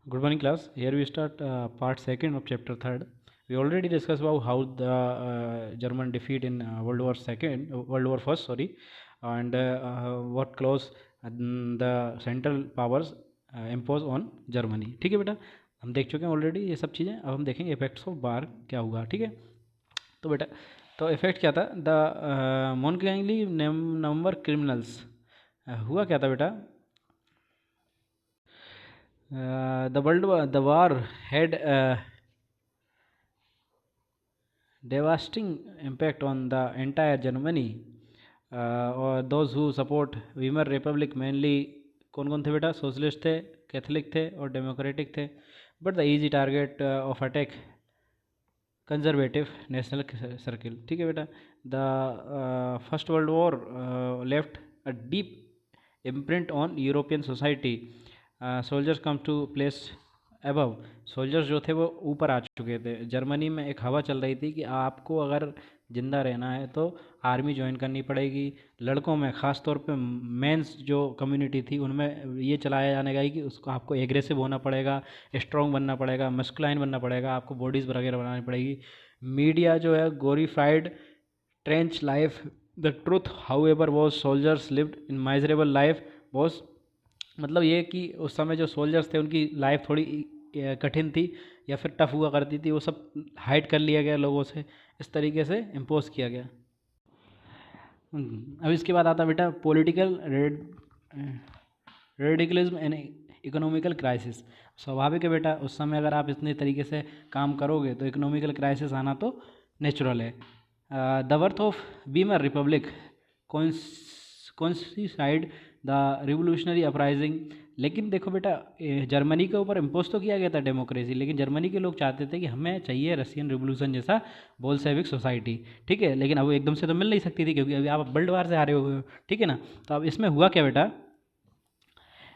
Good morning, class. Here we start part second of chapter third. We already discussed about how the German defeat in World War First, sorry, and what clause the central powers impose on Germany. ठीक है बेटा, हम देख चुके हैं already ये सब चीज़ें. अब हम देखेंगे इफेक्ट्स ऑफ वार क्या हुआ. ठीक है, तो बेटा, तो इफेक्ट क्या था. द मोनगैंगली नंबर क्रिमिनल्स, हुआ क्या था बेटा. The war had a devastating impact on the entire Germany. और those who support Weimar Republic mainly कौन कौन थे बेटा. सोशलिस्ट थे, कैथलिक थे और डेमोक्रेटिक थे. But the easy target of attack conservative national circle. ठीक है बेटा. The first world war left a deep imprint on European society. Soldiers come to place above. Soldiers जो थे वो ऊपर आ चुके थे. जर्मनी में एक हवा चल रही थी कि आपको अगर ज़िंदा रहना है तो आर्मी ज्वाइन करनी पड़ेगी. लड़कों में ख़ास तौर पे मेंस जो कम्युनिटी थी उनमें ये चलाया जाने का कि उसको आपको एग्रेसिव होना पड़ेगा, स्ट्रॉन्ग बनना पड़ेगा, मस्कुलाइन बनना पड़ेगा, आपको बॉडीज़ वगैरह बनानी पड़ेगी. मीडिया जो है glorified trench life. The truth how ever was soldiers lived in miserable life was, मतलब ये कि उस समय जो सोल्जर्स थे उनकी लाइफ थोड़ी कठिन थी या फिर टफ हुआ करती थी. वो सब हाइड कर लिया गया लोगों से, इस तरीके से इम्पोज किया गया. अब इसके बाद आता बेटा political radicalism and economical crisis. स्वाभाविक है बेटा, उस समय अगर आप इतने तरीके से काम करोगे तो इकोनॉमिकल क्राइसिस आना तो नेचुरल है. The birth of Weimar Republic coincide the revolutionary uprising. लेकिन देखो बेटा, जर्मनी के ऊपर इम्पोज तो किया गया था डेमोक्रेसी, लेकिन जर्मनी के लोग चाहते थे कि हमें चाहिए रशियन रिवोल्यूशन जैसा बोल्शेविक सोसाइटी. ठीक है, लेकिन अब एकदम से तो मिल नहीं सकती थी क्योंकि अभी आप वर्ल्ड वार से हारे हुए हो. ठीक है ना. तो अब इसमें हुआ क्या बेटा.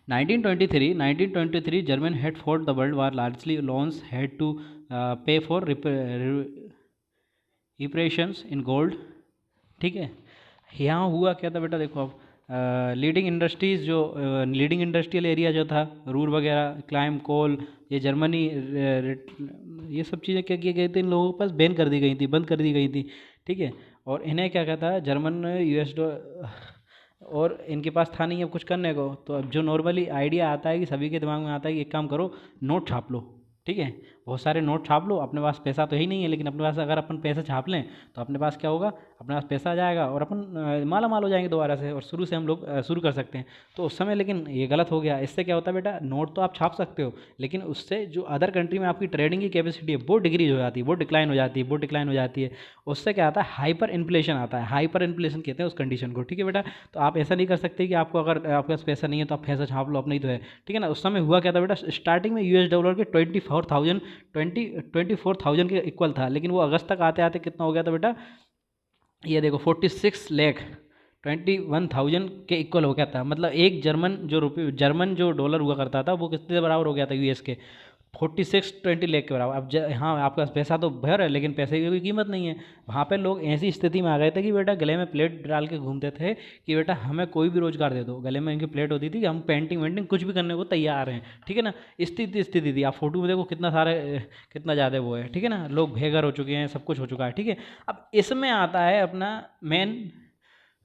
1923 German had fought the world war largely. Loans had to pay for reparations in gold. ठीक है, यहाँ हुआ क्या था बेटा. देखो अब लीडिंग इंडस्ट्रीज़ जो लीडिंग इंडस्ट्रियल एरिया जो था, रूर वगैरह, क्लाइम, कोल, ये जर्मनी, ये सब चीज़ें क्या किए गए थे, इन लोगों के पास बैन कर दी गई थी, बंद कर दी गई थी. ठीक है, और इन्हें क्या कहता है जर्मन यूएस और इनके पास था नहीं अब कुछ करने को. तो अब जो नॉर्मली आइडिया आता है कि सभी के दिमाग में आता है कि एक काम करो, नोट छाप लो. ठीक है, बहुत सारे नोट छाप लो. अपने पास पैसा तो ही नहीं है, लेकिन अपने पास अगर अपन पैसे छाप लें तो अपने पास क्या होगा, अपने पास पैसा आ जाएगा और अपन माला माल हो जाएंगे दोबारा से, और शुरू से हम लोग शुरू कर सकते हैं. तो उस समय लेकिन ये गलत हो गया. इससे क्या होता है बेटा, नोट तो आप छाप सकते हो, लेकिन उससे जो अदर कंट्री में आपकी ट्रेडिंग की कैपेसिटी है वो डिक्रीज हो जाती है, वो डिक्लाइन हो जाती है, वो डिक्लाइन हो जाती है. उससे क्या आता है, हाइपर इन्फ्लेशन आता है. हाइपर इन्फ्लेशन कहते हैं उस कंडीशन को. ठीक है बेटा, तो आप ऐसा नहीं कर सकते कि आपको अगर आपके पास पैसा नहीं है तो आप पैसा छाप लो, अपना ही तो है. ठीक है ना. उस समय हुआ क्या था बेटा, स्टार्टिंग में यूएस डॉलर के 24,000 के इक्वल था, लेकिन वो अगस्त तक आते आते कितना हो गया था बेटा, ये देखो 46,21,000 के इक्वल हो गया था. मतलब एक जर्मन जो डॉलर हुआ करता था वो कितने बराबर हो गया था यूएस के, 46-20 लाख के बराबर. अब हाँ, आपके पास पैसा तो भर है लेकिन पैसे की कोई कीमत नहीं है. वहाँ पे लोग ऐसी स्थिति में आ गए थे कि बेटा गले में प्लेट डाल के घूमते थे कि बेटा हमें कोई भी रोजगार दे दो. गले में इनकी प्लेट होती थी कि हम पेंटिंग वेंटिंग कुछ भी करने को तैयार हैं. ठीक है ना. स्थिति थी. आप फोटो में देखो कितना कितना ज़्यादा वो है. ठीक है ना. लोग बेघर हो चुके हैं, सब कुछ हो चुका है. ठीक है, अब इसमें आता है अपना मेन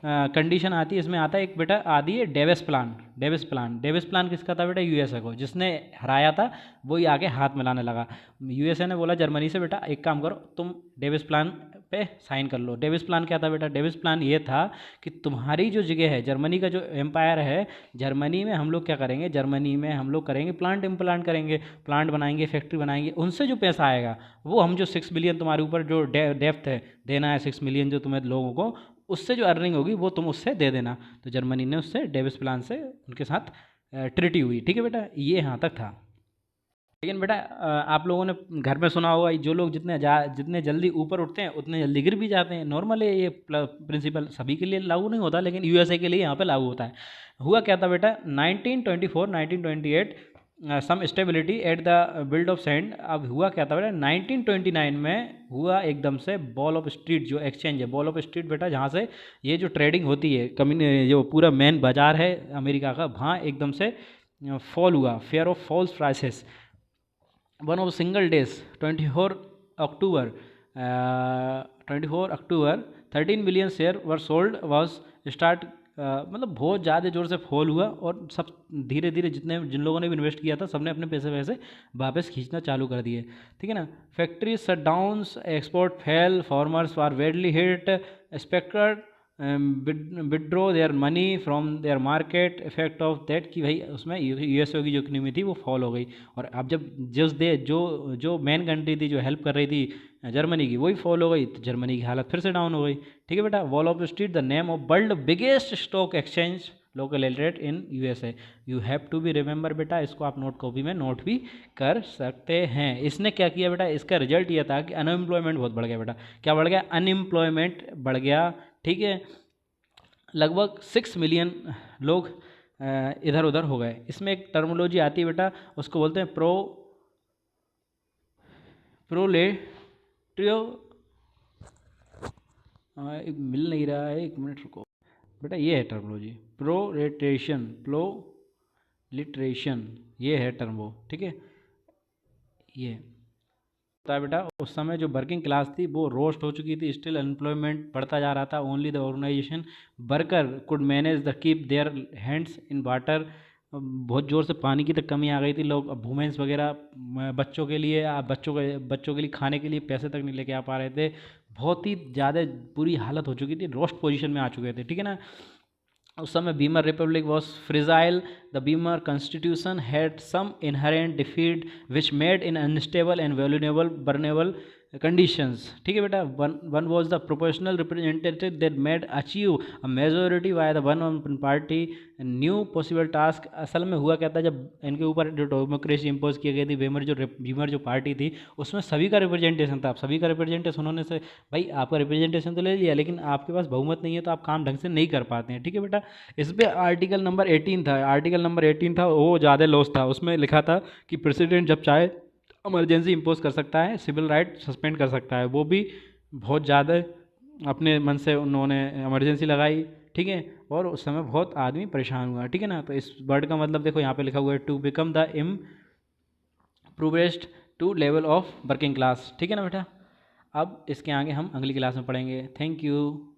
कंडीशन आती है. इसमें आता है एक बेटा आदि है डेविस प्लान किसका था बेटा, यूएसए को. जिसने हराया था वही आगे हाथ मिलाने लगा. यूएसए ने बोला जर्मनी से बेटा एक काम करो, तुम डेविस प्लान पे साइन कर लो. डेविस प्लान क्या था बेटा, डेविस प्लान ये था कि तुम्हारी जो जगह है, जर्मनी का जो एम्पायर है, जर्मनी में हम लोग क्या करेंगे, जर्मनी में हम लोग करेंगे प्लांट करेंगे, प्लांट बनाएंगे, फैक्ट्री बनाएंगे. उनसे जो पैसा आएगा वो हम जो 6 बिलियन तुम्हारे ऊपर जो डेप्थ है देना है, 6 मिलियन जो तुम्हें लोगों को, उससे जो अर्निंग होगी वो तुम उससे दे देना. तो जर्मनी ने उससे डेविस प्लान से उनके साथ ट्रीटी हुई. ठीक है बेटा, ये यहाँ तक था. लेकिन बेटा आप लोगों ने घर में सुना होगा, जो लोग जितने जल्दी ऊपर उठते हैं उतने जल्दी गिर भी जाते हैं. नॉर्मल है ये प्रिंसिपल, सभी के लिए लागू नहीं होता, लेकिन यूएसए के लिए यहाँ पे लागू होता है. हुआ क्या था बेटा, 1924-1928 some stability at the build of sand. अब हुआ क्या था बेटा, 1929 में हुआ एकदम से बॉल ऑफ स्ट्रीट जो एक्सचेंज है. बॉल ऑफ स्ट्रीट बेटा जहाँ से ये जो ट्रेडिंग होती है, जो पूरा मेन बाजार है अमेरिका का, वहाँ एकदम से फॉल हुआ. Fear of falls prices. One of single days 24 October 13 million share were sold was start. मतलब बहुत ज़्यादा ज़ोर से फॉल हुआ और सब धीरे धीरे जिन लोगों ने भी इन्वेस्ट किया था सबने अपने पैसे वैसे वापस खींचना चालू कर दिए, ठीक है ना। Factory shut downs, export fail, farmers are badly hit, expected withdraw their money from their market, effect of that कि भाई उसमें यूएसओ की जो इकनॉमी थी वो फॉल हो गई। और अब जब जो मेन कंट्री थी जो हेल्प कर रही थी जर्मनी की, वही फॉल हो गई, तो जर्मनी की हालत फिर से डाउन हो गई, ठीक है बेटा। Wall of Street the name of world biggest stock exchange located in USA. You have to be remember बेटा, इसको आप नोट कॉपी में नोट भी कर सकते हैं। इसने क्या किया बेटा, इसका रिजल्ट ये था कि अनएम्प्लॉयमेंट बहुत बढ़ गया बेटा। क्या बढ़ गया? अनएम्प्लॉयमेंट बढ़ गया, ठीक है। लगभग 6 मिलियन लोग इधर उधर हो गए। इसमें एक टर्मोलॉजी आती है बेटा, उसको बोलते हैं प्रोलेटियो, मिल नहीं रहा है, एक मिनट रुको बेटा, ये है टर्मोलॉजी प्रोलिटरेशन, ये है टर्म वो, ठीक है। ये होता है बेटा, उस समय जो वर्किंग क्लास थी वो रोस्ट हो चुकी थी, स्टिल अनएम्प्लॉयमेंट बढ़ता जा रहा था। Only the organization worker could manage the keep their hands in water. बहुत ज़ोर से पानी की तक कमी आ गई थी। लोग वुमेंस वगैरह बच्चों के लिए बच्चों के लिए खाने के लिए पैसे तक नहीं लेके आ पा रहे थे। बहुत ही ज़्यादा बुरी हालत हो चुकी थी, रोस्ट पोजीशन में आ चुके थे, ठीक है ना। उस समय Weimar Republic was fragile, the Weimar constitution had some inherent defeat which made in unstable and vulnerable burnable conditions, ठीक है बेटा। One was the proportional representative that made achieve a majority by the one party new possible task. असल में हुआ क्या था, जब इनके ऊपर जो डेमोक्रेसी इम्पोज की गई थी, बीमर जो पार्टी थी उसमें सभी का रिप्रेजेंटेशन था। सभी का रिप्रेजेंटेशन उन्होंने से भाई आपका रिप्रेजेंटेशन तो ले लिया, लेकिन आपके पास बहुमत नहीं है तो आप काम ढंग से नहीं कर पाते हैं, ठीक है बेटा। इस पर आर्टिकल नंबर 18 था, वो ज़्यादा लॉस था। उसमें लिखा था कि प्रेसिडेंट जब चाहे इमरजेंसी इम्पोज कर सकता है, सिविल राइट सस्पेंड कर सकता है। वो भी बहुत ज़्यादा अपने मन से उन्होंने इमरजेंसी लगाई, ठीक है। और उस समय बहुत आदमी परेशान हुआ, ठीक है ना। तो इस वर्ड का मतलब देखो यहाँ पे लिखा हुआ है, to become the impoverished to level of working class, ठीक है ना बेटा। अब इसके आगे हम अगली क्लास में पढ़ेंगे। Thank you.